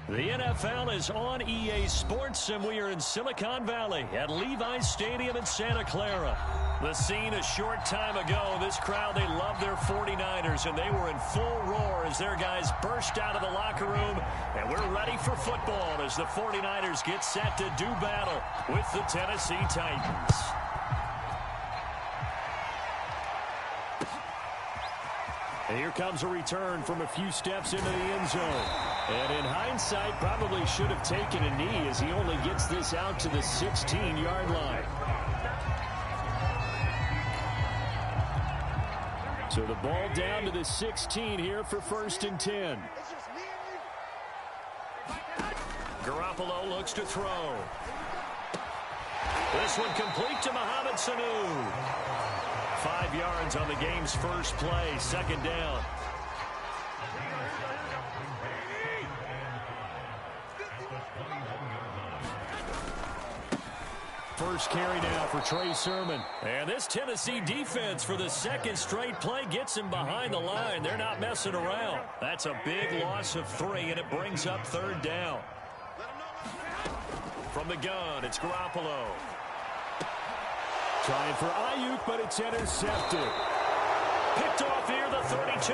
The NFL is on EA Sports, and we are in Silicon Valley at Levi's Stadium in Santa Clara. The scene a short time ago, this crowd, they love their 49ers, and they were in full roar as their guys burst out of the locker room, and we're ready for football as the 49ers get set to do battle with the Tennessee Titans. And here comes a return from a few steps into the end zone. And in hindsight, probably should have taken a knee as he only gets this out to the 16-yard line. So the ball down to the 16 here for 1st and 10. Garoppolo looks to throw. This one complete to Mohamed Sanu. 5 yards on the game's first play, 2nd down. First carry now for Trey Sermon. And this Tennessee defense for the second straight play gets him behind the line. They're not messing around. That's a big loss of 3, and it brings up 3rd down. From the gun, it's Garoppolo. Trying for Ayuk, but it's intercepted. Picked off here, the 32.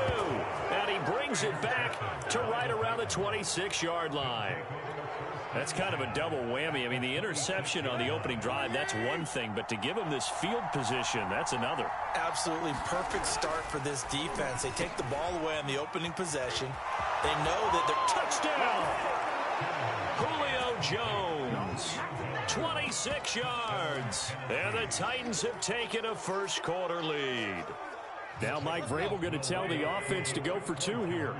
And he brings it back to right around the 26-yard line. That's kind of a double whammy. I mean, the interception on the opening drive, that's one thing. But to give him this field position, that's another. Absolutely perfect start for this defense. They take the ball away on the opening possession. They know that they're... Touchdown! Julio Jones. 26 yards. And the Titans have taken a first-quarter lead. Now Mike Vrabel going to tell the offense to go for 2 here.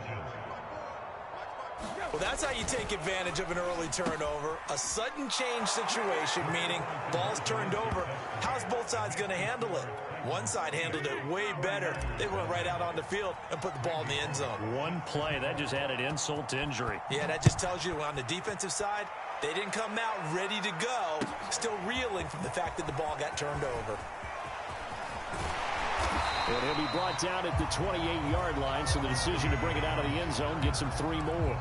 Well, that's how you take advantage of an early turnover. A sudden change situation, meaning ball's turned over. How's both sides going to handle it? One side handled it way better. They went right out on the field and put the ball in the end zone. One play, that just added insult to injury. Yeah, that just tells you on the defensive side, they didn't come out ready to go, still reeling from the fact that the ball got turned over. And he'll be brought down at the 28-yard line, so the decision to bring it out of the end zone gets him 3 more.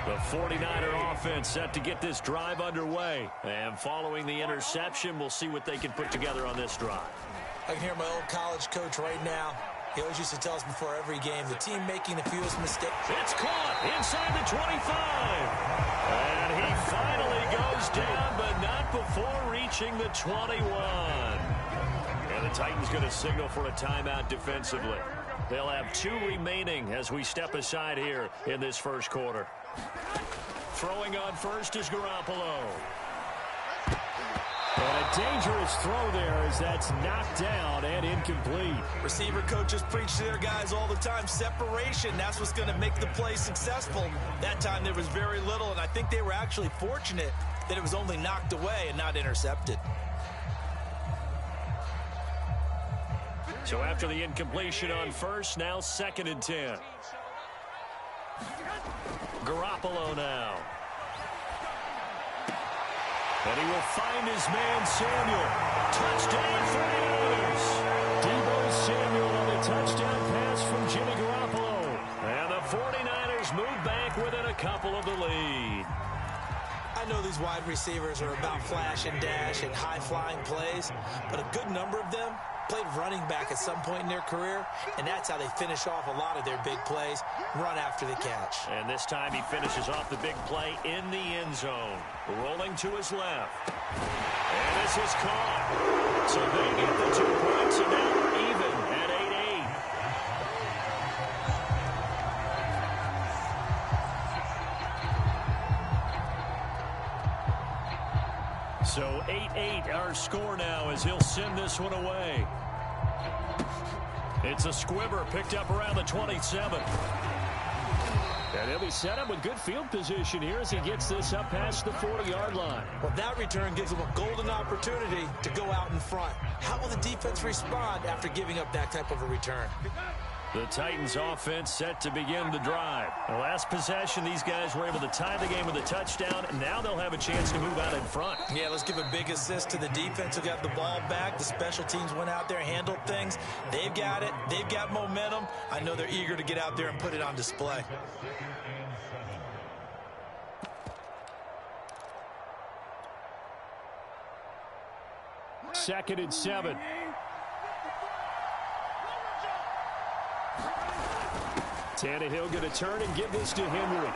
The 49er offense set to get this drive underway. And following the interception, we'll see what they can put together on this drive. I can hear my old college coach right now. He always used to tell us before every game, the team making the fewest mistakes. It's caught inside the 25. And he finally goes down, but not before reaching the 21. And the Titans going to signal for a timeout defensively. They'll have 2 remaining as we step aside here in this first quarter. Throwing on first is Garoppolo. And a dangerous throw there as that's knocked down and incomplete. Receiver coaches preach to their guys all the time. Separation, that's what's going to make the play successful. That time there was very little, and I think they were actually fortunate that it was only knocked away and not intercepted. So after the incompletion on first, now 2nd and 10. Garoppolo now. And he will find his man, Samuel. Touchdown, 49ers. Deebo Samuel on the touchdown pass from Jimmy Garoppolo. And the 49ers move back within a couple of the lead. I know these wide receivers are about flash and dash and high-flying plays, but a good number of them played running back at some point in their career, and that's how they finish off a lot of their big plays, run after the catch. And this time he finishes off the big play in the end zone. Rolling to his left. And this is caught. So they get the 2 points, and now we're even at 8-8. So 8-8 our score now as he'll send this one away. It's a squibber picked up around the 27. And he'll be set up with good field position here as he gets this up past the 40-yard line. Well, that return gives him a golden opportunity to go out in front. How will the defense respond after giving up that type of a return? The Titans offense set to begin the drive. The last possession, these guys were able to tie the game with a touchdown. Now they'll have a chance to move out in front. Yeah, let's give a big assist to the defense who got the ball back. The special teams went out there, handled things. They've got it. They've got momentum. I know they're eager to get out there and put it on display. Second and 7. Tannehill going to turn and give this to Henry.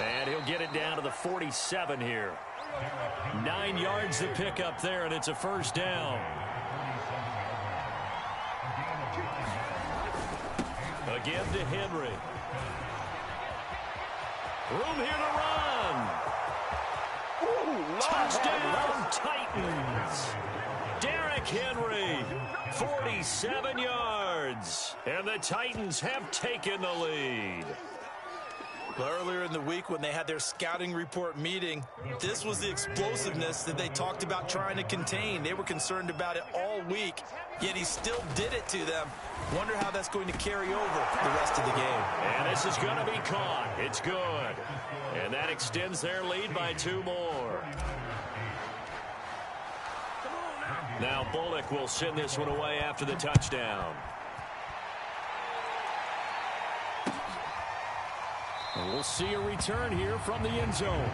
And he'll get it down to the 47 here. 9 yards to pick up there, and it's a first down. Again to Henry. Room here to run. Touchdown, Titans. Derrick Henry, 47 yards. And the Titans have taken the lead. Earlier in the week when they had their scouting report meeting, this was the explosiveness that they talked about trying to contain. They were concerned about it all week, yet he still did it to them. Wonder how that's going to carry over the rest of the game. And this is going to be caught. It's good. And that extends their lead by 2 more. Now Bullock will send this one away after the touchdown. And we'll see a return here from the end zone.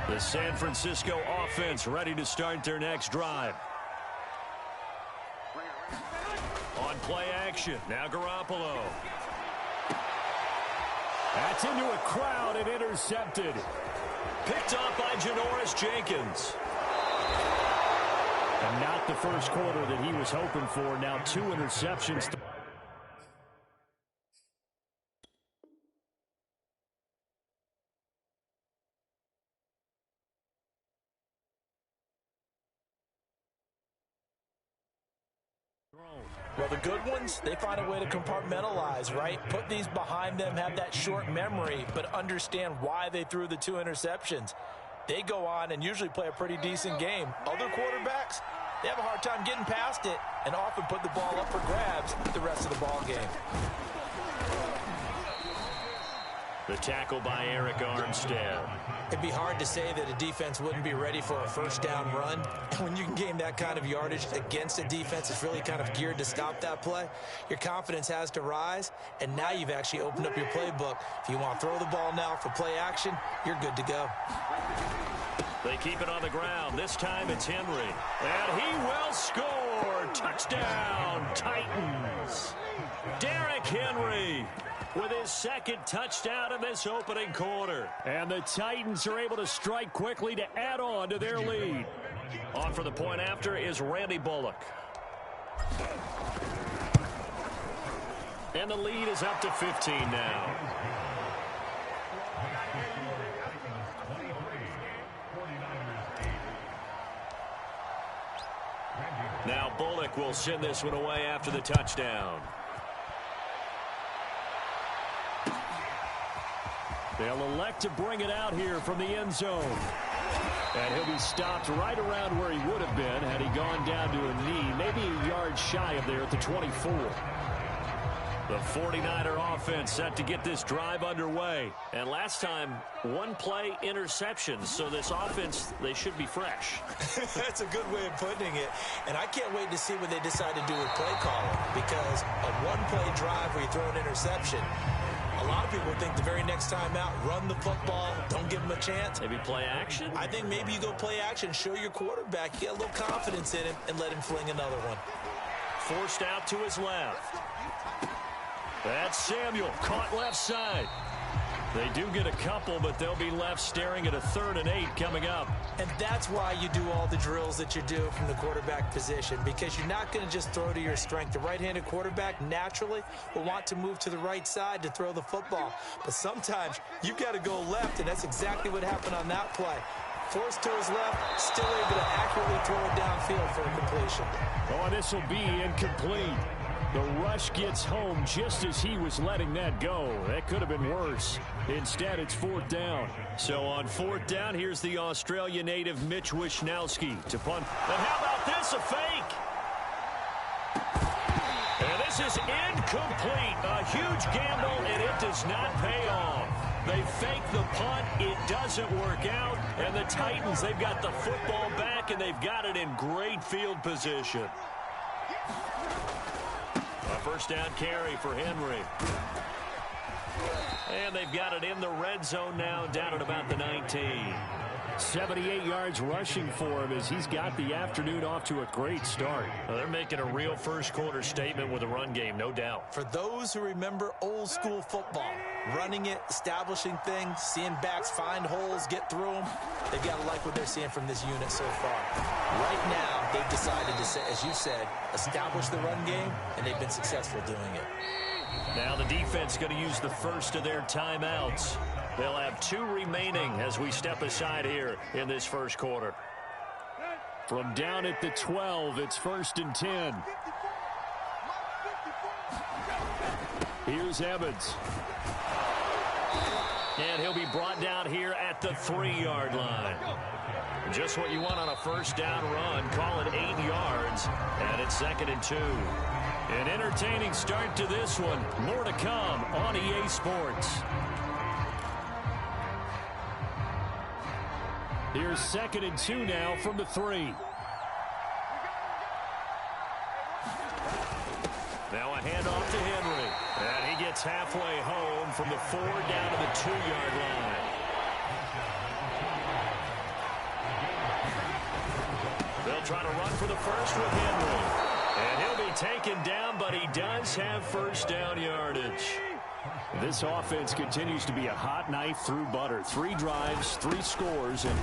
The San Francisco offense ready to start their next drive. On play action, now Garoppolo. That's into a crowd and intercepted. Picked off by Janoris Jenkins. And not the first quarter that he was hoping for. Now 2 interceptions. Well, the good ones, they find a way to compartmentalize, right? Put these behind them, have that short memory, but understand why they threw the 2 interceptions. They go on and usually play a pretty decent game. Other quarterbacks, they have a hard time getting past it and often put the ball up for grabs the rest of the ball game. The tackle by Eric Armstead. It'd be hard to say that a defense wouldn't be ready for a first down run. When you can gain that kind of yardage against a defense that's really kind of geared to stop that play, your confidence has to rise, and now you've actually opened up your playbook. If you want to throw the ball now for play action, you're good to go. They keep it on the ground. This time it's Henry. And he will score. Touchdown, Titans. Derrick Henry with his second touchdown in this opening quarter. And the Titans are able to strike quickly to add on to their lead. On for the point after is Randy Bullock. And the lead is up to 15 now. Now Bullock will send this one away after the touchdown. They'll elect to bring it out here from the end zone. And he'll be stopped right around where he would have been had he gone down to a knee, maybe a yard shy of there at the 24. The 49er offense set to get this drive underway. And last time, 1 play interception. So this offense, they should be fresh. That's a good way of putting it. And I can't wait to see what they decide to do with play calling. Because a 1-play drive where you throw an interception, a lot of people think the very next time out, run the football, don't give him a chance. Maybe play action? I think maybe you go play action, show your quarterback, get a little confidence in him, and let him fling another one. Forced out to his left. That's Samuel, caught left side. They do get a couple, but they'll be left staring at a 3rd and 8 coming up. And that's why you do all the drills that you do from the quarterback position, because you're not going to just throw to your strength. The right-handed quarterback naturally will want to move to the right side to throw the football. But sometimes you've got to go left, and that's exactly what happened on that play. Forced to his left, still able to accurately throw it downfield for a completion. Oh, this will be incomplete. The rush gets home just as he was letting that go. That could have been worse. Instead, it's 4th down. So on 4th down, here's the Australia native Mitch Wishnowski to punt. And how about this, a fake? And this is incomplete. A huge gamble, and it does not pay off. They fake the punt. It doesn't work out. And the Titans, they've got the football back, and they've got it in great field position. A first down carry for Henry. And they've got it in the red zone now, down at about the 19. 78 yards rushing for him as he's got the afternoon off to a great start. Well, they're making a real first-quarter statement with a run game, no doubt. For those who remember old-school football, running it, establishing things, seeing backs find holes, get through them, they've got to like what they're seeing from this unit so far. Right now, they've decided to, as you said, establish the run game, and they've been successful doing it. Now the defense going to use the first of their timeouts. They'll have 2 remaining as we step aside here in this first quarter. From down at the 12, it's 1st and 10. Here's Evans. And he'll be brought down here at the 3-yard line. Just what you want on a first down run. Call it 8 yards. And it's 2nd and 2. An entertaining start to this one. More to come on EA Sports. Here's 2nd and 2 now from the 3. Now a handoff to Henry. And he gets halfway home from the 4 down to the 2-yard line. They'll try to run for the first with Henry. And he'll be taken down, but he does have first down yardage. This offense continues to be a hot knife through butter. 3 drives, 3 scores. And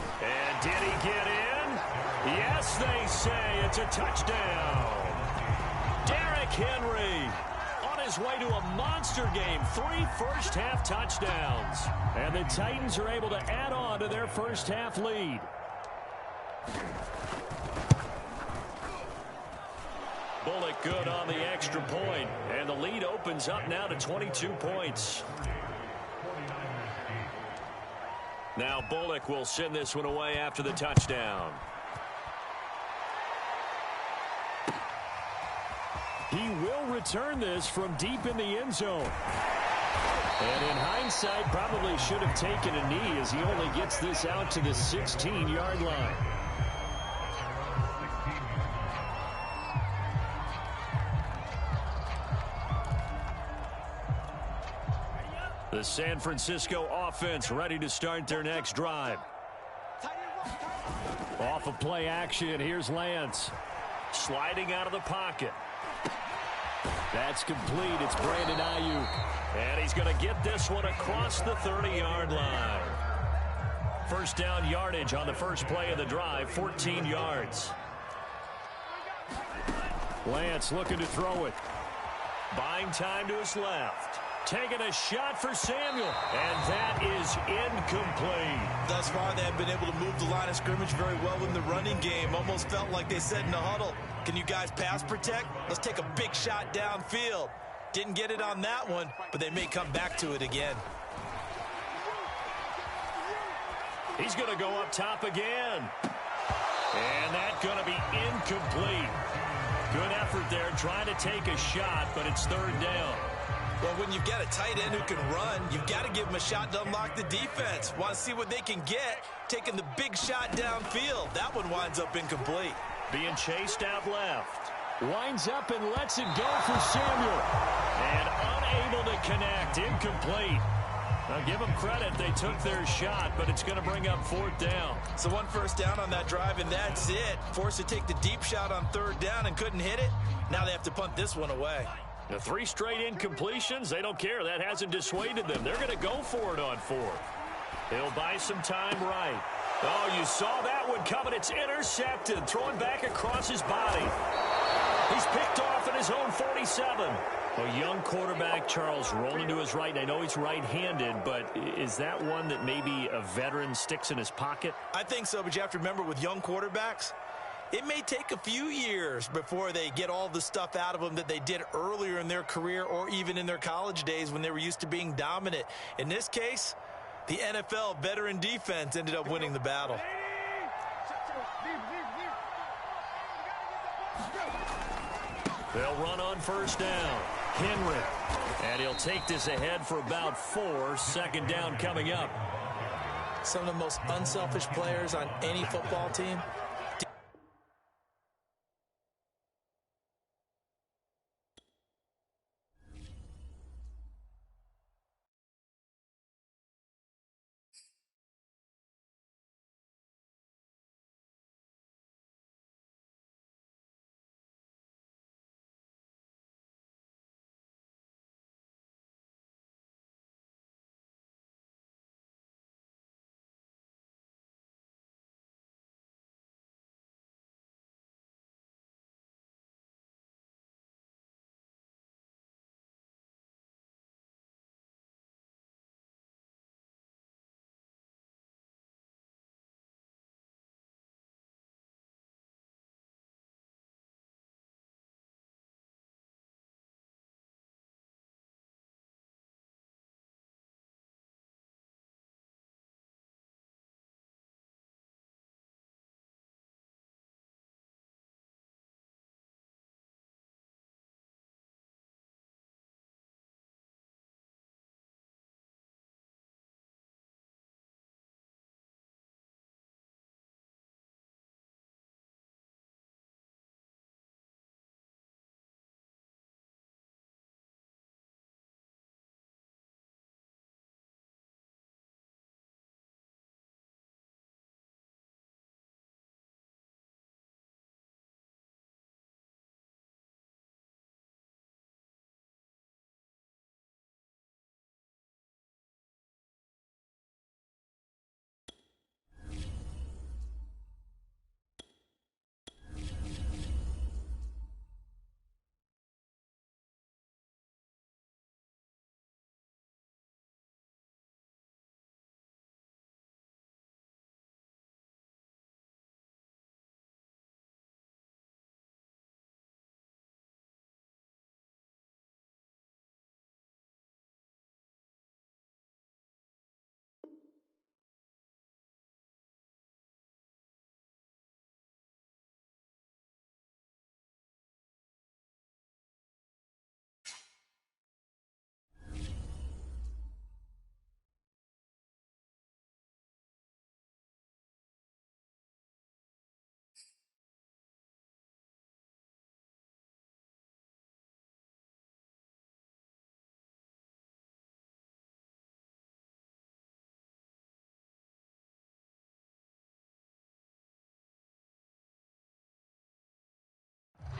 did he get in? Yes, they say it's a touchdown. Derrick Henry on his way to a monster game. 3 first-half touchdowns. And the Titans are able to add on to their first-half lead. Bullock good on the extra point, and the lead opens up now to 22 points. Now Bullock will send this one away after the touchdown. He will return this from deep in the end zone. And in hindsight, probably should have taken a knee as he only gets this out to the 16-yard line. The San Francisco offense ready to start their next drive. Off of play action, here's Lance. Sliding out of the pocket. That's complete. It's Brandon Ayuk. And he's going to get this one across the 30-yard line. First down yardage on the first play of the drive, 14 yards. Lance looking to throw it. Buying time to his left. Taking a shot for Samuel, and that is incomplete. Thus far, they have been able to move the line of scrimmage very well in the running game. Almost felt like they said in the huddle, can you guys pass protect? Let's take a big shot downfield. Didn't get it on that one, but they may come back to it again. He's going to go up top again. And that's going to be incomplete. Good effort there, trying to take a shot, but it's 3rd down. Well, when you've got a tight end who can run, you've got to give him a shot to unlock the defense. Want to see what they can get, taking the big shot downfield. That one winds up incomplete. Being chased out left. Winds up and lets it go for Samuel. And unable to connect, incomplete. Now give them credit, they took their shot, but it's going to bring up 4th down. So 1 first down on that drive, and that's it. Forced to take the deep shot on 3rd down and couldn't hit it. Now they have to punt this one away. The 3 straight incompletions, they don't care. That hasn't dissuaded them. They're going to go for it on 4th. He'll buy some time right. Oh, you saw that one coming. It's intercepted. Throwing back across his body. He's picked off at his own 47. A young quarterback, Charles, rolling to his right. I know he's right-handed, but is that one that maybe a veteran sticks in his pocket? I think so, but you have to remember with young quarterbacks, It may take a few years before they get all the stuff out of them that they did earlier in their career or even in their college days when they were used to being dominant. In this case, the NFL veteran defense ended up winning the battle. They'll run on first down. Henry. And he'll take this ahead for about 4. Second down coming up. Some of the most unselfish players on any football team.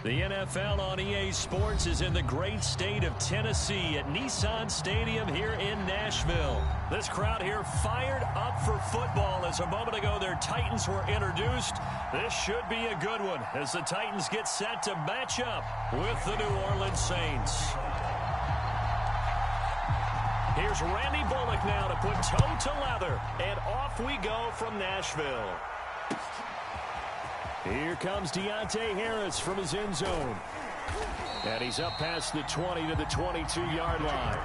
The NFL on EA Sports is in the great state of Tennessee at Nissan Stadium here in Nashville. This crowd here fired up for football as a moment ago their Titans were introduced. This should be a good one as the Titans get set to match up with the New Orleans Saints. Here's Randy Bullock now to put toe to leather, and off we go from Nashville. Here comes Deontay Harris from his end zone. And he's up past the 20 to the 22-yard line.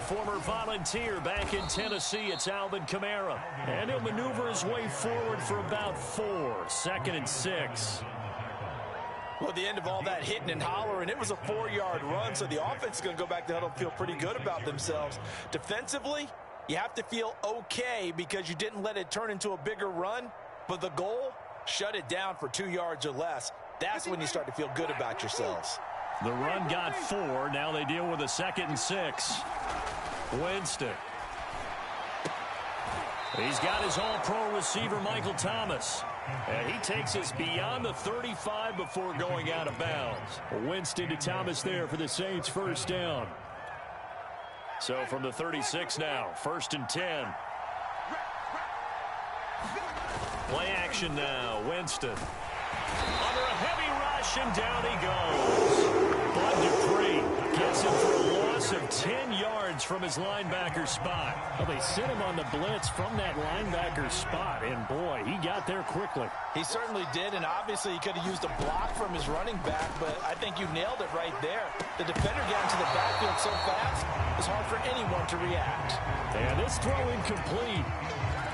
Former volunteer back in Tennessee, it's Alvin Kamara. And he'll maneuver his way forward for about 4. Second and 6. Well, at the end of all that hitting and hollering, it was a 4-yard run, so the offense is going to go back to huddle and feel pretty good about themselves. Defensively, you have to feel okay because you didn't let it turn into a bigger run, but the goal, shut it down for 2 yards or less. That's when you start to feel good about yourselves. The run got 4. Now they deal with a 2nd and 6. Winston. He's got his all-pro receiver, Michael Thomas. And he takes us beyond the 35 before going out of bounds. Winston to Thomas there for the Saints' first down. So from the 36 now, 1st and 10. Play action now. Winston. Under a heavy rush, and down he goes. Bud Dupree gets him for a loss of 10 yards from his linebacker spot. Well, they sent him on the blitz from that linebacker spot, and boy, he got there quickly. He certainly did, and obviously he could have used a block from his running back, but I think you nailed it right there. The defender got into the backfield so fast, it's hard for anyone to react. And this throw incomplete.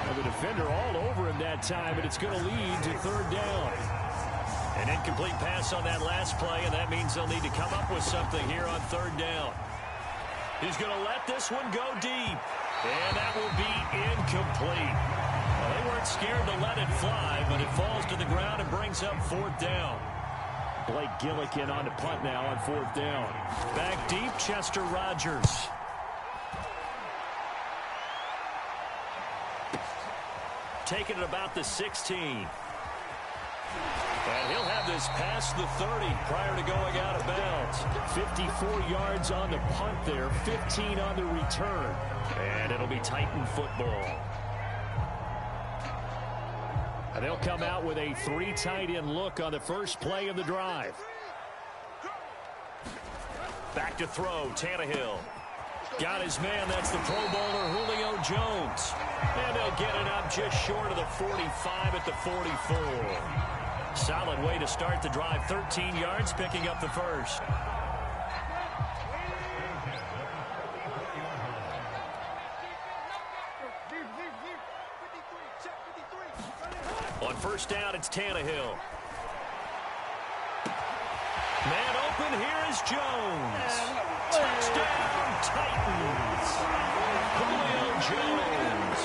Well, the defender all over him that time, and it's going to lead to third down. An incomplete pass on that last play, and that means they'll need to come up with something here on third down. He's going to let this one go deep, and that will be incomplete. Well, they weren't scared to let it fly, but it falls to the ground and brings up fourth down. Blake Gillikin on the punt now on fourth down. Back deep, Chester Rogers. Taking it about the 16. And he'll have this past the 30 prior to going out of bounds. 54 yards on the punt there, 15 on the return. And it'll be Titan football. And they'll come out with a 3 tight end look on the first play of the drive. Back to throw, Tannehill. Got his man, that's the Pro Bowler Julio Jones. And they'll get it up just short of the 45 at the 44. Solid way to start the drive. 13 yards, picking up the first. On first down, it's Tannehill. Man open, here is Jones. Touchdown, Titans. Julio Jones,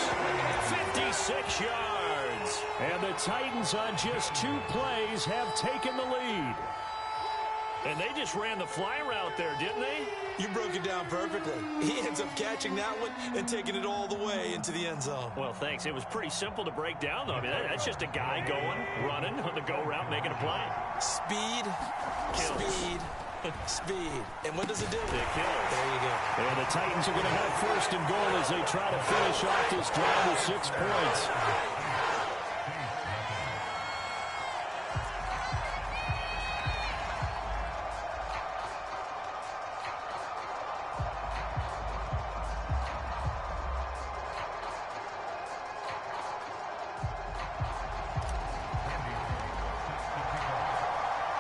56 yards. And the Titans on just 2 plays have taken the lead. And they just ran the fly route there, didn't they? You broke it down perfectly. He ends up catching that one and taking it all the way into the end zone. Well, thanks. It was pretty simple to break down, though. I mean, that's just a guy going, running on the go route, making a play. Speed, speed, speed. And what does it do? It kills. There you go. And the Titans are going to have first and goal as they try to finish off this drive with 6 points.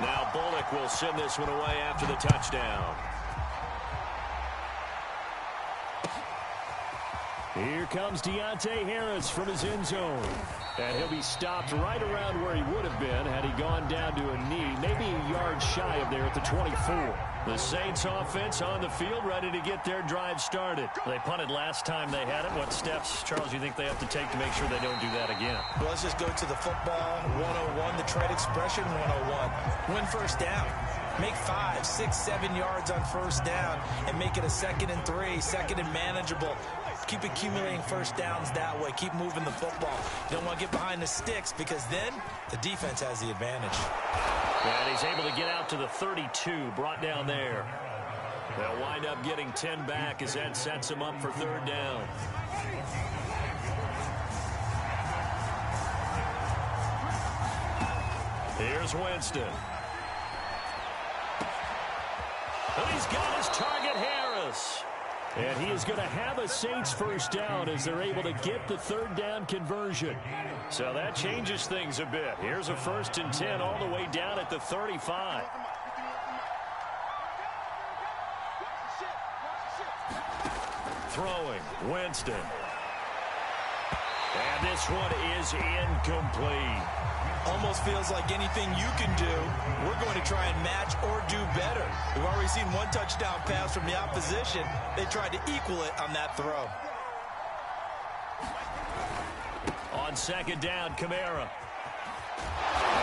Now Bullock will send this one away after the touchdown. Here comes Deontay Harris from his end zone. And he'll be stopped right around where he would have been had he gone down to a knee, maybe a yard shy of there at the 24. The Saints offense on the field, ready to get their drive started. They punted last time they had it. What steps, Charles, you think they have to take to make sure they don't do that again? Well, let's just go to the football 101, the trade expression 101. Win first down. Make 5, 6, 7 yards on first down and make it a 2nd and 3, 2nd and manageable. Keep accumulating first downs that way. Keep moving the football. You don't want to get behind the sticks because then the defense has the advantage. And he's able to get out to the 32, brought down there. They'll wind up getting 10 back as that sets him up for third down. Here's Winston. And he's got his target, Harris. And he is going to have a Saints first down as they're able to get the third down conversion. So that changes things a bit. Here's a 1st and 10 all the way down at the 35. Throwing, Winston. And this one is incomplete. Almost feels like anything you can do, we're going to try and match or do better. We've already seen one touchdown pass from the opposition. They tried to equal it on that throw. On 2nd down, Kamara.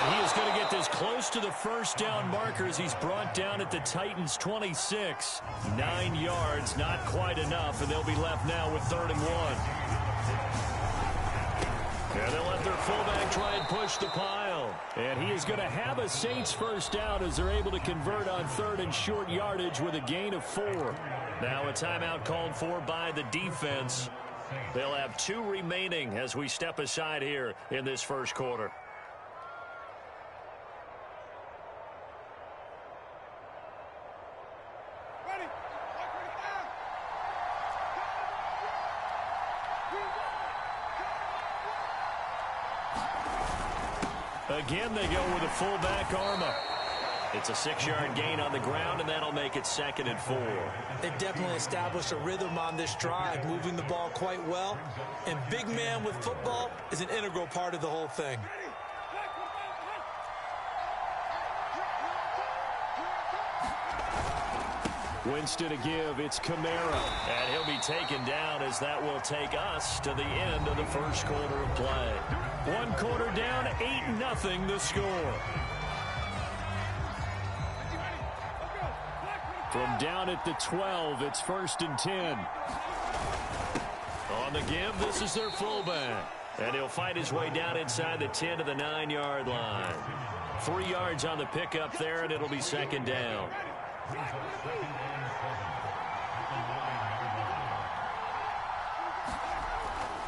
And he is going to get this close to the first down markers. He's brought down at the Titans' 26. 9 yards, not quite enough, and they'll be left now with 3rd and 1. And they'll let their fullback try and push the pile. And he is going to have a Saints first down as they're able to convert on 3rd and short yardage with a gain of 4. Now a timeout called for by the defense. They'll have 2 remaining as we step aside here in this first quarter. Again, they go with a fullback armor. It's a 6-yard gain on the ground, and that'll make it 2nd and 4. They've definitely established a rhythm on this drive, moving the ball quite well. And big man with football is an integral part of the whole thing. Winston to give. It's Kamara. And he'll be taken down as that will take us to the end of the first quarter of play. 1 quarter down, 8-0 the score. From down at the 12, it's 1st and 10. On the give, this is their fullback. And he'll fight his way down inside the 10 to the 9-yard line. 3 yards on the pickup there, and it'll be 2nd down.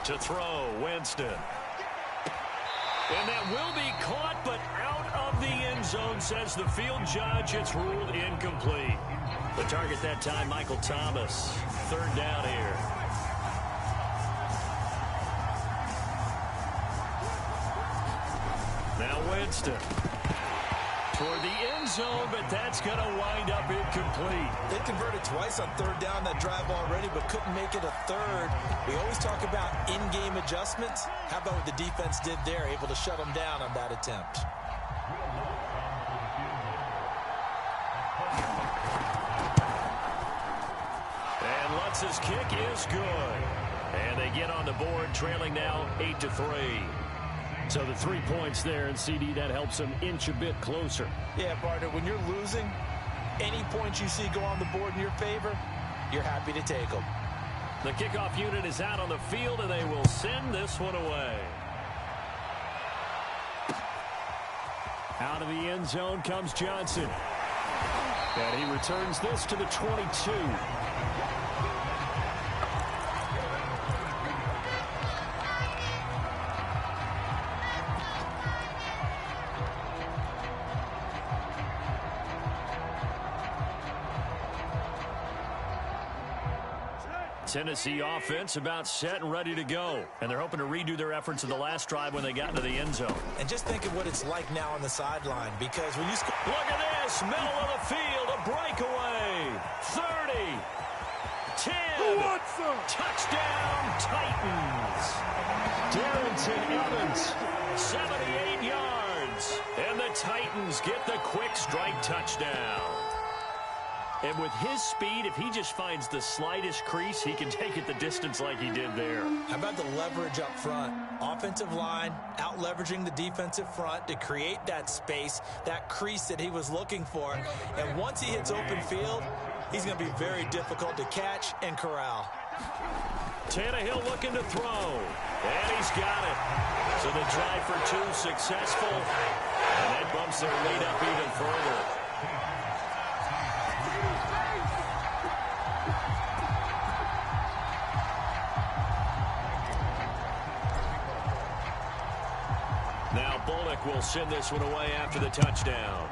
To throw, Winston. And that will be caught, but out of the end zone, says the field judge. It's ruled incomplete. The target that time, Michael Thomas. 3rd down here. Now Winston. Toward the end zone, but that's going to wind up incomplete. They converted twice on 3rd down that drive already, but couldn't make it a 3rd. We always talk about in-game adjustments. How about what the defense did there, able to shut them down on that attempt? And Lutz's kick is good. And they get on the board, trailing now 8-3. So the 3 points there, and CD, that helps them inch a bit closer. Yeah, partner, when you're losing, any points you see go on the board in your favor, you're happy to take them. The kickoff unit is out on the field, and they will send this one away. Out of the end zone comes Johnson. And he returns this to the 22. Tennessee offense about set and ready to go. And they're hoping to redo their efforts in the last drive when they got into the end zone. And just think of what it's like now on the sideline, because when you score... Look at this, middle of the field, a breakaway. 30, 10, touchdown Titans. Darrington Evans. 78 yards. And the Titans get the quick strike touchdown. And with his speed, if he just finds the slightest crease, he can take it the distance like he did there. How about the leverage up front? Offensive line out-leveraging the defensive front to create that space, that crease that he was looking for. And once he hits open field, he's going to be very difficult to catch and corral. Tannehill looking to throw. And he's got it. So the try for 2 successful. And that bumps their lead up even further. Now Bullock will send this one away after the touchdown.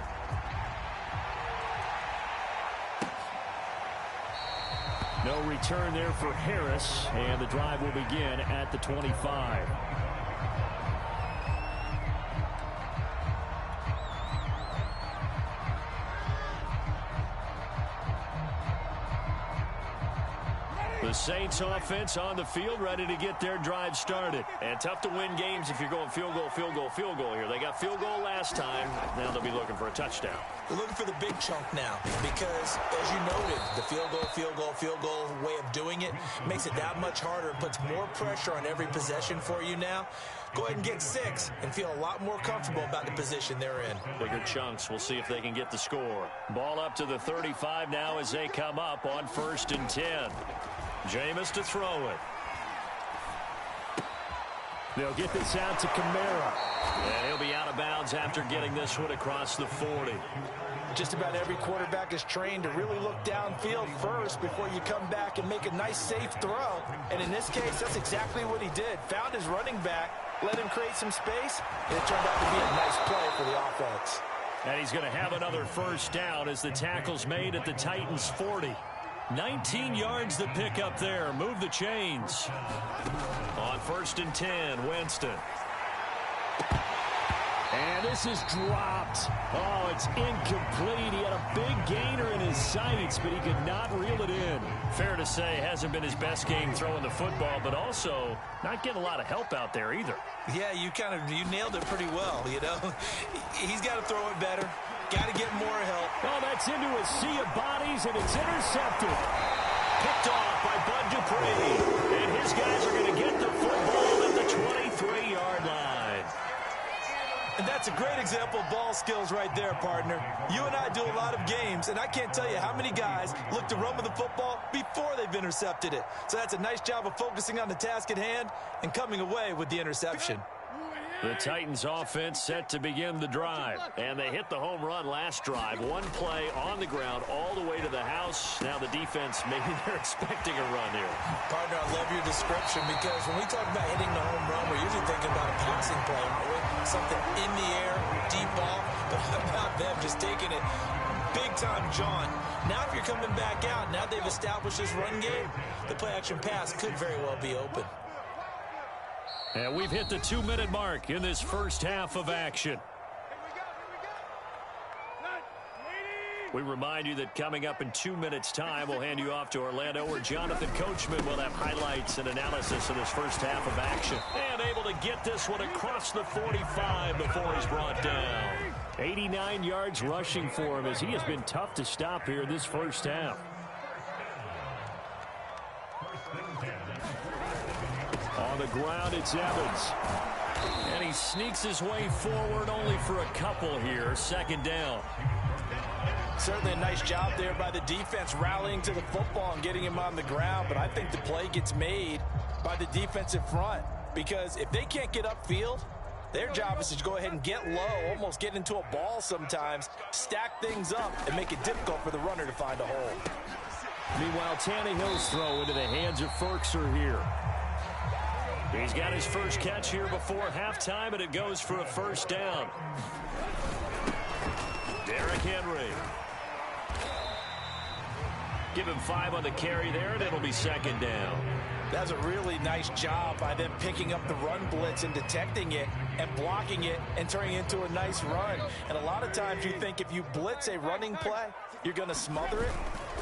No return there for Harris, and the drive will begin at the 25. The Saints offense on the field, ready to get their drive started. And tough to win games if you're going field goal, field goal, field goal here. They got field goal last time. Now they'll be looking for a touchdown. They're looking for the big chunk now because, as you noted, the field goal way of doing it makes it that much harder and puts more pressure on every possession for you now. Go ahead and get 6 and feel a lot more comfortable about the position they're in. Bigger chunks. We'll see if they can get the score. Ball up to the 35 now as they come up on 1st and 10. Jameis to throw it. They'll get this out to Kamara. And he'll be out of bounds after getting this one across the 40. Just about every quarterback is trained to really look downfield first before you come back and make a nice, safe throw. And in this case, that's exactly what he did. Found his running back, let him create some space, and it turned out to be a nice play for the offense. And he's going to have another first down as the tackle's made at the Titans' 40. 19 yards to pick up there. Move the chains. On 1st and 10, Winston. And this is dropped. Oh, it's incomplete. He had a big gainer in his sights, but he could not reel it in. Fair to say, hasn't been his best game throwing the football, but also not getting a lot of help out there either. Yeah, you nailed it pretty well, you know. He's got to throw it better. Got to get more help. Oh, that's into a sea of bodies, and it's intercepted. Picked off by Bud Dupree. And his guys are going to get the football at the 23-yard line. And that's a great example of ball skills right there, partner. You and I do a lot of games, and I can't tell you how many guys look to run with the football before they've intercepted it. So that's a nice job of focusing on the task at hand and coming away with the interception. The Titans offense set to begin the drive. And they hit the home run last drive. One play on the ground all the way to the house. Now the defense, maybe they're expecting a run here. Partner, I love your description because when we talk about hitting the home run, we're usually thinking about a passing play, aren't we? Something in the air, deep ball. But how about them just taking it big-time jaunt? Now if you're coming back out, now they've established this run game, the play-action pass could very well be open. And we've hit the 2-minute mark in this first half of action. We remind you that coming up in 2 minutes' time, we'll hand you off to Orlando, where Jonathan Coachman will have highlights and analysis of this first half of action. And able to get this one across the 45 before he's brought down. 89 yards rushing for him as he has been tough to stop here this first half. On the ground, it's Evans. And he sneaks his way forward only for a couple here. 2nd down. Certainly a nice job there by the defense rallying to the football and getting him on the ground. But I think the play gets made by the defensive front. Because if they can't get upfield, their job is to go ahead and get low, almost get into a ball sometimes, stack things up, and make it difficult for the runner to find a hole. Meanwhile, Tannehill's throw into the hands of Ferkser here. He's got his first catch here before halftime, and it goes for a first down. Derrick Henry. Give him 5 on the carry there, and it'll be 2nd down. That's a really nice job by them picking up the run blitz and detecting it and blocking it and turning it into a nice run. And a lot of times you think if you blitz a running play, you're going to smother it.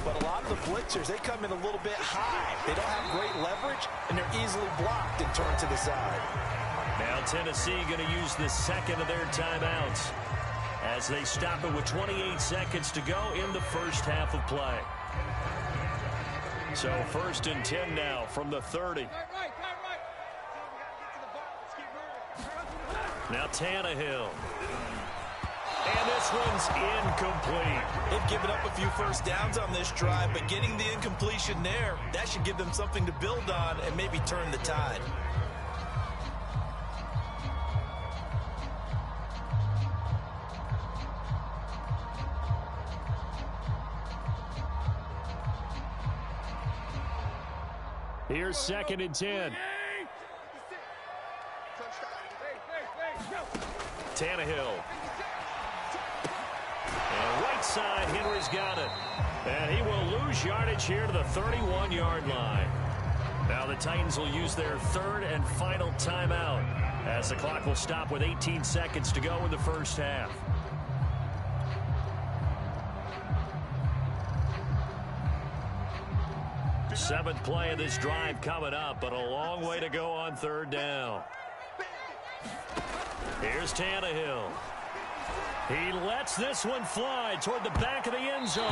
But a lot of the blitzers, they come in a little bit high. They don't have great leverage, and they're easily blocked and turned to the side. Now Tennessee going to use the second of their timeouts as they stop it with 28 seconds to go in the first half of play. So 1st and 10 now from the 30. Now Tannehill. And this one's incomplete. They've given up a few first downs on this drive, but getting the incompletion there, that should give them something to build on and maybe turn the tide. Here's 2nd and 10. Tannehill. And right side, Henry's got it. And he will lose yardage here to the 31-yard line. Now the Titans will use their 3rd and final timeout as the clock will stop with 18 seconds to go in the first half. Seventh play of this drive coming up, but a long way to go on 3rd down. Here's Tannehill. He lets this one fly toward the back of the end zone.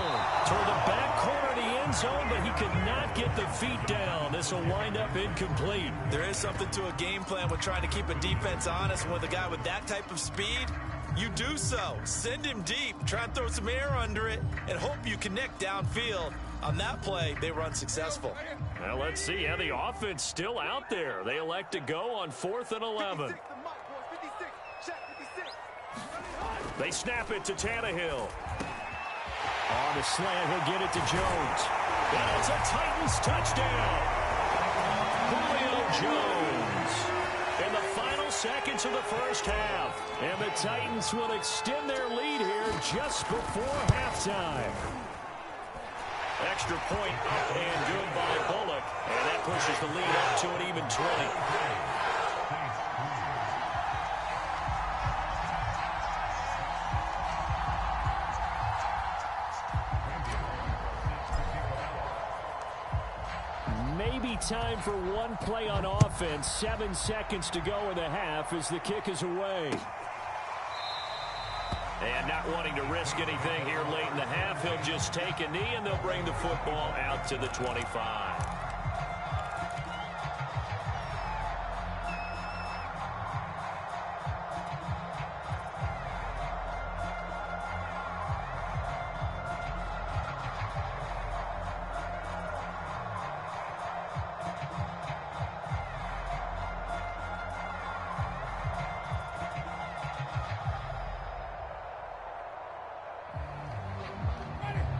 Toward the back corner of the end zone, but he could not get the feet down. This will wind up incomplete. There is something to a game plan with trying to keep a defense honest. And with a guy with that type of speed, you do so. Send him deep. Try and throw some air under it and hope you connect downfield. On that play, they were unsuccessful. Well, let's see how the offense still out there. They elect to go on 4th and 11. They snap it to Tannehill. On the slant, he'll get it to Jones. And it's a Titans touchdown. Julio Jones in the final seconds of the first half. And the Titans will extend their lead here just before halftime. Extra point up and good by Bullock. And that pushes the lead up to an even 20. Maybe time for one play on offense. 7 seconds to go in the half as the kick is away. And not wanting to risk anything here late in the half, he'll just take a knee and they'll bring the football out to the 25.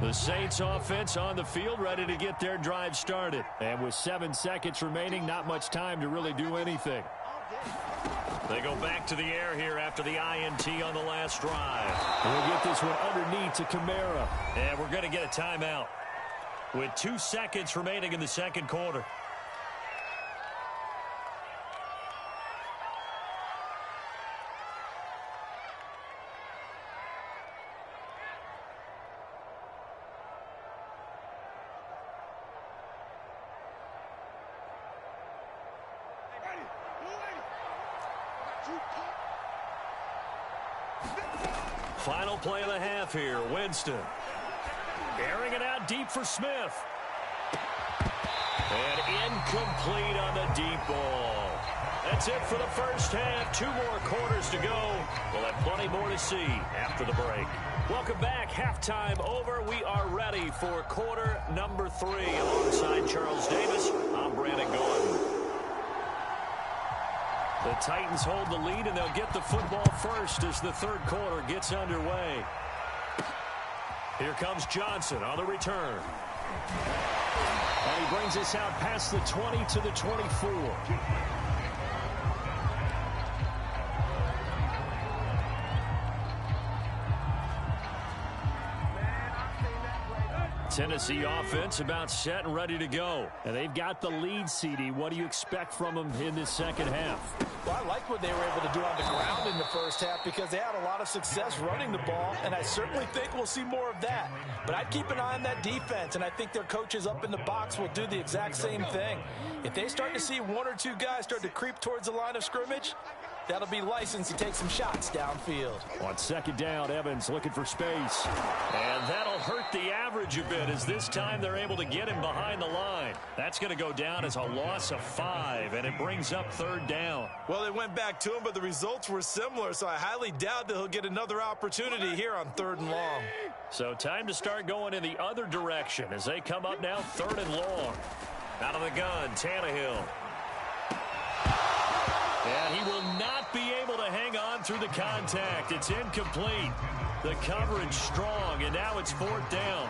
The Saints offense on the field, ready to get their drive started. And with 7 seconds remaining, not much time to really do anything. They go back to the air here after the INT on the last drive. We'll get this one underneath to Kamara. And we're going to get a timeout with 2 seconds remaining in the second quarter. Final play of the half here. Winston airing it out deep for Smith. And incomplete on the deep ball. That's it for the first half. 2 more quarters to go. We'll have plenty more to see after the break. Welcome back. Halftime over. We are ready for quarter number 3. Alongside Charles Davis, I'm Brandon Gordon. The Titans hold the lead, and they'll get the football first as the third quarter gets underway. Here comes Johnson on the return. And he brings us out past the 20 to the 24. Tennessee offense about set and ready to go. And they've got the lead, CD. What do you expect from them in this second half? Well, I like what they were able to do on the ground in the first half because they had a lot of success running the ball, and I certainly think we'll see more of that. But I'd keep an eye on that defense, and I think their coaches up in the box will do the exact same thing. If they start to see 1 or 2 guys start to creep towards the line of scrimmage, that'll be licensed to take some shots downfield. On second down, Evans looking for space. And that'll hurt the average a bit as this time they're able to get him behind the line. That's going to go down as a loss of 5, and it brings up third down. Well, they went back to him, but the results were similar, so I highly doubt that he'll get another opportunity here on 3rd and long. So time to start going in the other direction as they come up now 3rd and long. Out of the gun, Tannehill. And he will not be able to hang on through the contact. It's incomplete. The coverage strong, and now it's 4th down.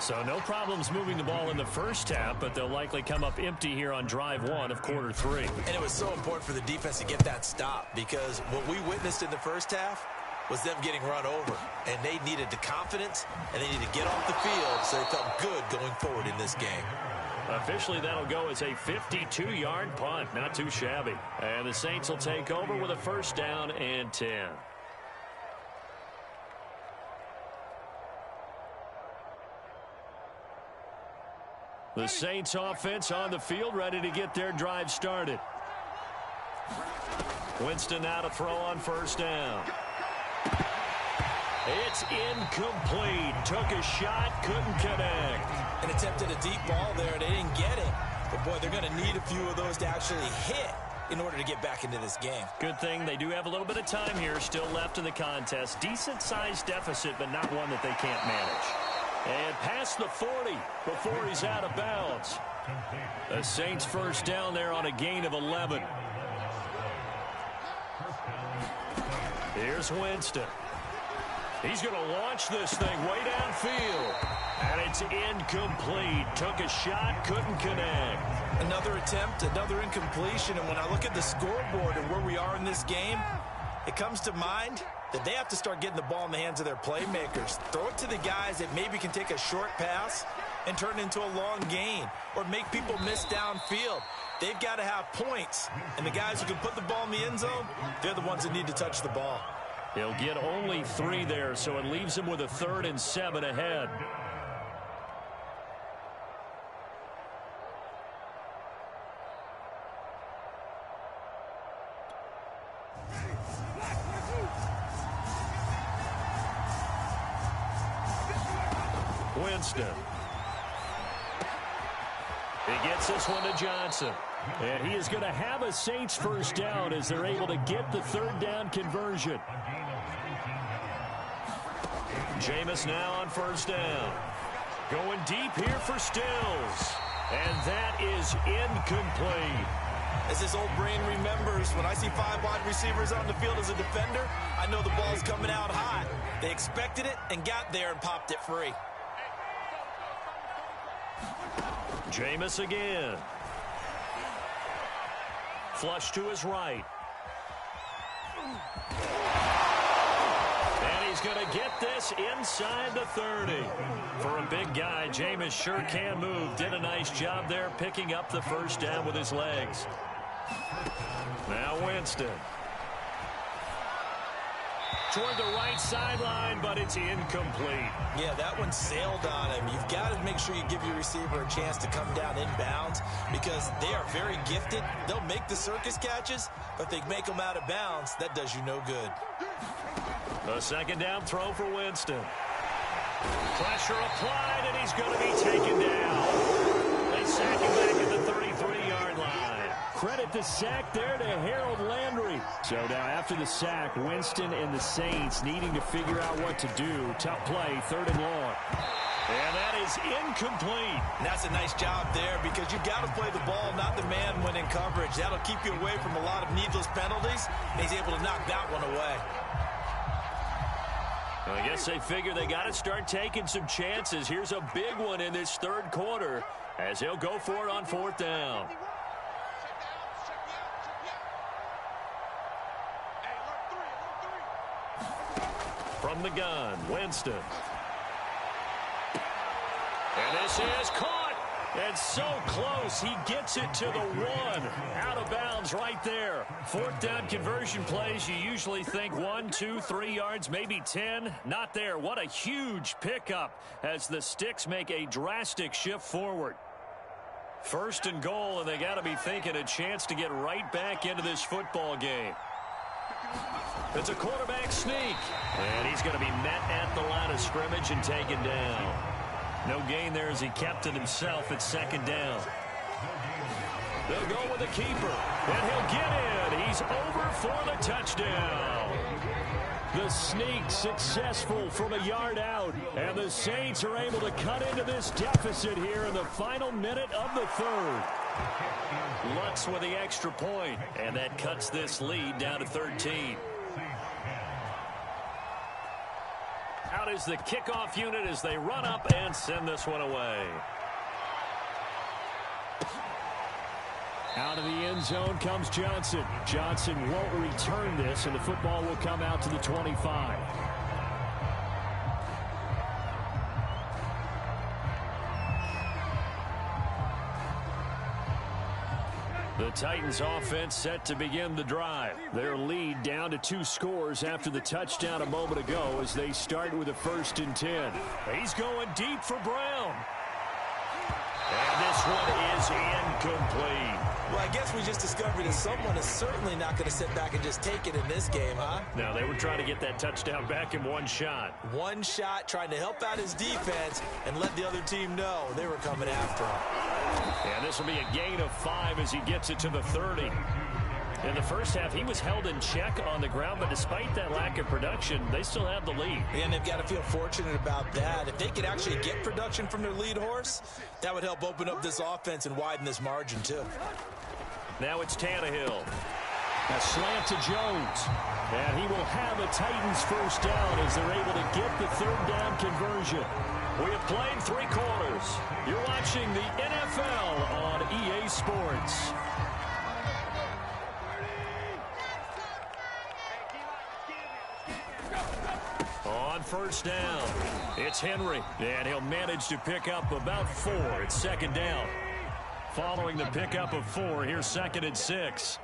So no problems moving the ball in the first half, but they'll likely come up empty here on drive 1 of quarter 3. And it was so important for the defense to get that stop because what we witnessed in the first half was them getting run over. And they needed the confidence, and they needed to get off the field so they felt good going forward in this game. Officially, that'll go as a 52-yard punt. Not too shabby. And the Saints will take over with a 1st down and 10. The Saints offense on the field, ready to get their drive started. Winston now to throw on 1st down. It's incomplete. Took a shot, couldn't connect. And attempted a deep ball there. They didn't get it. But, boy, they're going to need a few of those to actually hit in order to get back into this game. Good thing they do have a little bit of time here still left in the contest. Decent-sized deficit, but not one that they can't manage. And past the 40 before he's out of bounds. The Saints first down there on a gain of 11. Here's Winston. He's going to launch this thing way downfield. And it's incomplete. Took a shot, couldn't connect. Another attempt, another incompletion. And when I look at the scoreboard and where we are in this game, it comes to mind that they have to start getting the ball in the hands of their playmakers. Throw it to the guys that maybe can take a short pass and turn it into a long gain or make people miss downfield. They've got to have points. And the guys who can put the ball in the end zone, they're the ones that need to touch the ball. He'll get only 3 there, so it leaves him with a 3rd and 7 ahead. Winston. He gets this one to Johnson. And he is going to have a Saints first down as they're able to get the 3rd down conversion. Jameis now on first down. Going deep here for Stills. And that is incomplete. As his old brain remembers, when I see 5 wide receivers on the field as a defender, I know the ball's coming out hot. They expected it and got there and popped it free. Jameis again. Flush to his right. And he's going to get this inside the 30. For a big guy, Jameis sure can move. Did a nice job there picking up the first down with his legs. Now Winston. Toward the right sideline, but it's incomplete. Yeah, that one sailed on him. You've got to make sure you give your receiver a chance to come down inbounds because they are very gifted. They'll make the circus catches, but if they make them out of bounds, that does you no good. A 2nd down throw for Winston. Pressure applied, and he's going to be taken down. They sack him back at the 33-yard line. Credit the sack there to Harold Landry. So now after the sack, Winston and the Saints needing to figure out what to do. Tough play, 3rd and long. And that is incomplete. And that's a nice job there because you've got to play the ball, not the man when in coverage. That'll keep you away from a lot of needless penalties. And he's able to knock that one away. Well, I guess they figure they got to start taking some chances. Here's a big one in this 3rd quarter as he'll go for it on 4th down. From the gun, Winston. And this is caught. And so close, he gets it to the 1. Out of bounds right there. 4th down conversion plays, you usually think 1, 2, 3 yards, maybe 10. Not there. What a huge pickup as the Sticks make a drastic shift forward. 1st and goal, and they got to be thinking a chance to get right back into this football game. It's a quarterback sneak. And he's going to be met at the line of scrimmage and taken down. No gain there as he kept it himself at 2nd down. They'll go with the keeper. And he'll get in. He's over for the touchdown. The sneak successful from a yard out. And the Saints are able to cut into this deficit here in the final minute of the 3rd. Lutz with the extra point. And that cuts this lead down to 13. Out is the kickoff unit as they run up and send this one away. Out of the end zone comes Johnson. Johnson won't return this, and the football will come out to the 25. The Titans offense set to begin the drive. Their lead down to 2 scores after the touchdown a moment ago as they start with a 1st and 10. He's going deep for Brown. And this one is incomplete. Well, I guess we just discovered that someone is certainly not going to sit back and just take it in this game, huh? No, they were trying to get that touchdown back in one shot. One shot, trying to help out his defense and let the other team know they were coming after him. And this will be a gain of 5 as he gets it to the 30. In the first half, he was held in check on the ground, but despite that lack of production, they still have the lead. And they've got to feel fortunate about that. If they could actually get production from their lead horse, that would help open up this offense and widen this margin, too. Now it's Tannehill. A slant to Jones. And he will have a Titans first down as they're able to get the third down conversion. We have played 3 quarters. You're watching the NFL on EA Sports. On first down, it's Henry, and he'll manage to pick up about 4. It's second down. Following the pickup of 4, here's 2nd and 6.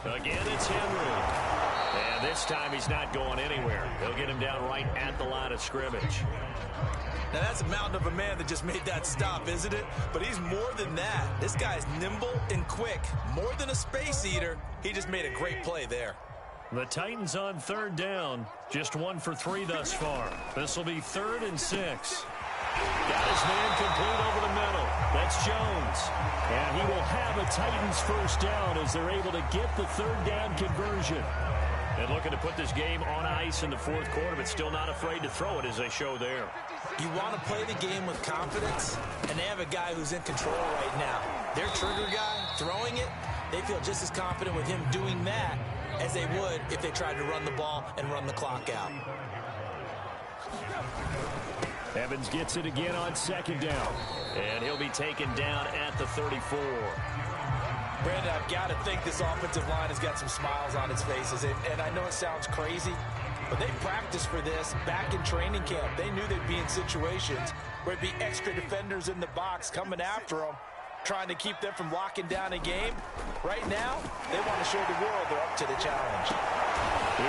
Again, it's Henry. And this time he's not going anywhere. He'll get him down right at the line of scrimmage. Now, that's a mountain of a man that just made that stop, isn't it? But he's more than that. This guy's nimble and quick. More than a space eater, he just made a great play there. The Titans on third down. Just 1 for 3 thus far. This will be 3rd and 6. Got his man complete over the middle. That's Jones. And he will have a Titans first down as they're able to get the third down conversion. And looking to put this game on ice in the 4th quarter, but still not afraid to throw it as they show there. You want to play the game with confidence, and they have a guy who's in control right now. Their trigger guy throwing it, they feel just as confident with him doing that as they would if they tried to run the ball and run the clock out. Evans gets it again on second down. And he'll be taken down at the 34. Brandon, I've got to think this offensive line has got some smiles on its faces. And I know it sounds crazy, but they practiced for this back in training camp. They knew they'd be in situations where it'd be extra defenders in the box coming after them, trying to keep them from locking down a game. Right now, they want to show the world they're up to the challenge.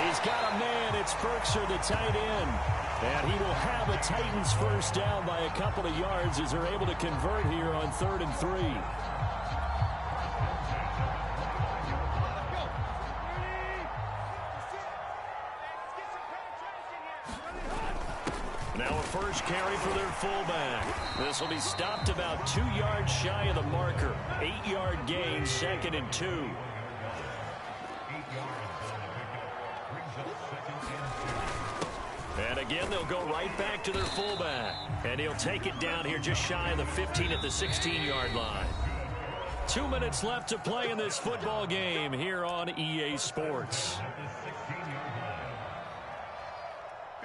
He's got a man. It's Berkshire, the tight end. And he will have a Titans first down by a couple of yards as they're able to convert here on 3rd and 3. Now a first carry for their fullback. This will be stopped about 2 yards shy of the marker. 8-yard gain, 2nd and 2. And again, they'll go right back to their fullback. And he'll take it down here just shy of the 15 at the 16-yard line. 2 minutes left to play in this football game here on EA Sports.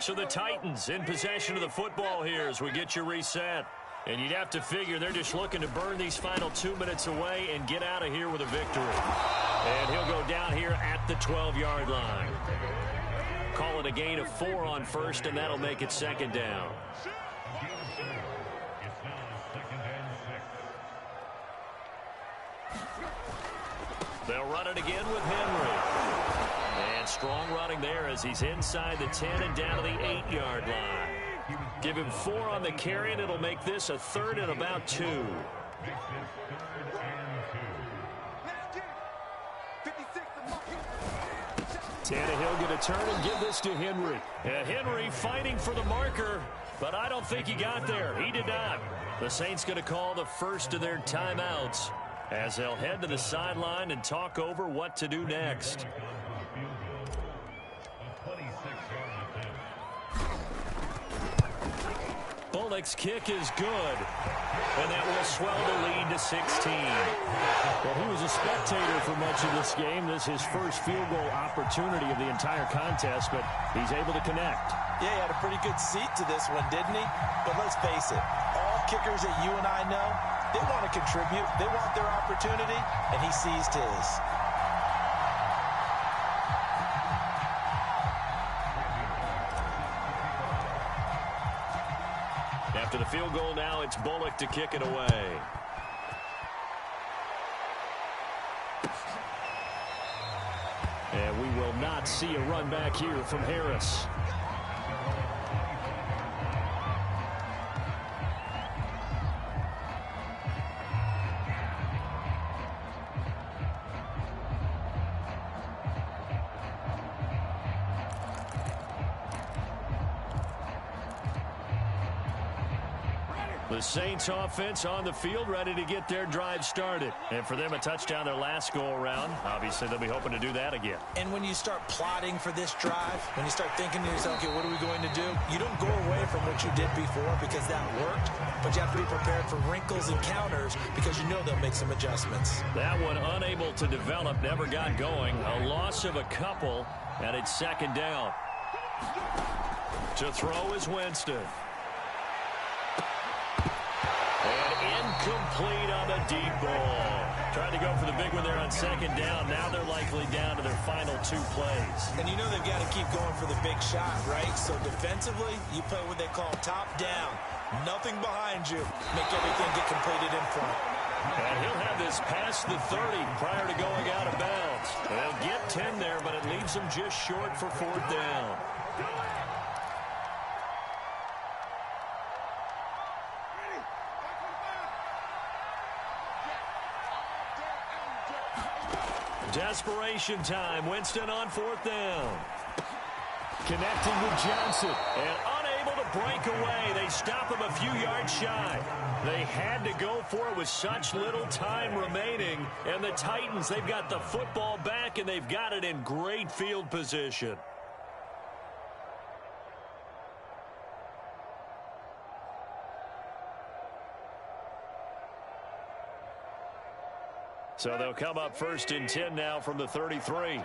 So the Titans in possession of the football here as we get you reset. And you'd have to figure they're just looking to burn these final 2 minutes away and get out of here with a victory. And he'll go down here at the 12-yard line. Call it a gain of 4 on first, and that'll make it 2nd down. They'll run it again with Henry. And strong running there as he's inside the 10 and down to the 8-yard line. Give him 4 on the carry, and it'll make this a 3rd and about 2. Tannehill going to turn and give this to Henry. And Henry fighting for the marker, but I don't think he got there. He did not. The Saints going to call the first of their timeouts as they'll head to the sideline and talk over what to do next. Bullock's kick is good, and that will swell the lead to 16. Well, he was a spectator for much of this game. This is his first field goal opportunity of the entire contest, but he's able to connect. Yeah, he had a pretty good seat to this one, didn't he? But let's face it, all kickers that you and I know, they want to contribute. They want their opportunity, and he seized his. After the field goal now, it's Bullock to kick it away. And we will not see a run back here from Harris. The Saints offense on the field, ready to get their drive started. And for them, a touchdown their last go-around. Obviously, they'll be hoping to do that again. And when you start plotting for this drive, when you start thinking to yourself, okay, what are we going to do? You don't go away from what you did before because that worked, but you have to be prepared for wrinkles and counters because you know they'll make some adjustments. That one unable to develop, never got going. A loss of a couple, and it's second down. To throw is Winston. Incomplete on the deep ball. Trying to go for the big one there on second down. Now they're likely down to their final 2 plays. And you know they've got to keep going for the big shot, right? So defensively, you play what they call top down. Nothing behind you. Make everything get completed in front. And he'll have this past the 30 prior to going out of bounds. They'll get 10 there, but it leaves them just short for 4th down. Desperation time. Winston on 4th down. Connecting with Johnson. And unable to break away. They stop him a few yards shy. They had to go for it with such little time remaining. And the Titans, they've got the football back, and they've got it in great field position. So they'll come up 1st and 10 now from the 33.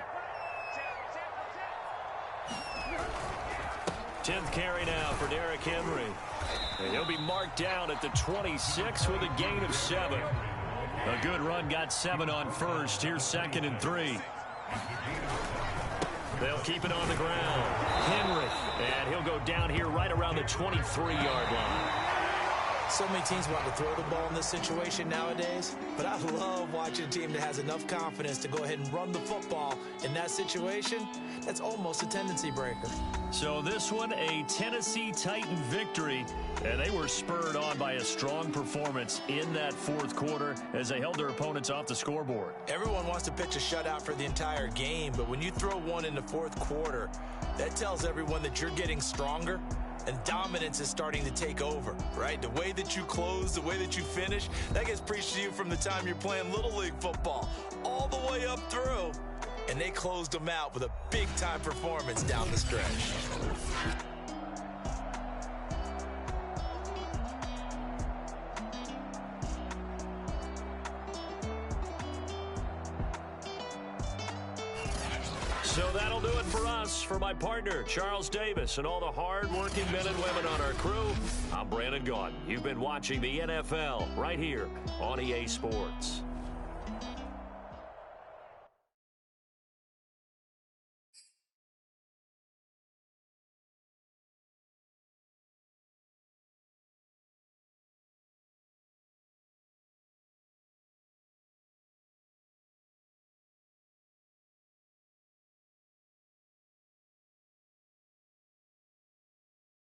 10th carry now for Derrick Henry. And he'll be marked down at the 26 with a gain of 7. A good run, got 7 on 1st. Here's 2nd and 3. They'll keep it on the ground. Henry, and he'll go down here right around the 23-yard line. So many teams want to throw the ball in this situation nowadays, but I love watching a team that has enough confidence to go ahead and run the football. In that situation, that's almost a tendency breaker. So this one, a Tennessee Titan victory, and they were spurred on by a strong performance in that 4th quarter as they held their opponents off the scoreboard. Everyone wants to pitch a shutout for the entire game, but when you throw one in the 4th quarter, that tells everyone that you're getting stronger. And dominance is starting to take over, right? The way that you close, the way that you finish, that gets preached to you from the time you're playing Little League football all the way up through. And they closed them out with a big-time performance down the stretch. So that'll do it for us. For my partner, Charles Davis, and all the hard-working men and women on our crew, I'm Brandon Gaudin. You've been watching the NFL right here on EA Sports.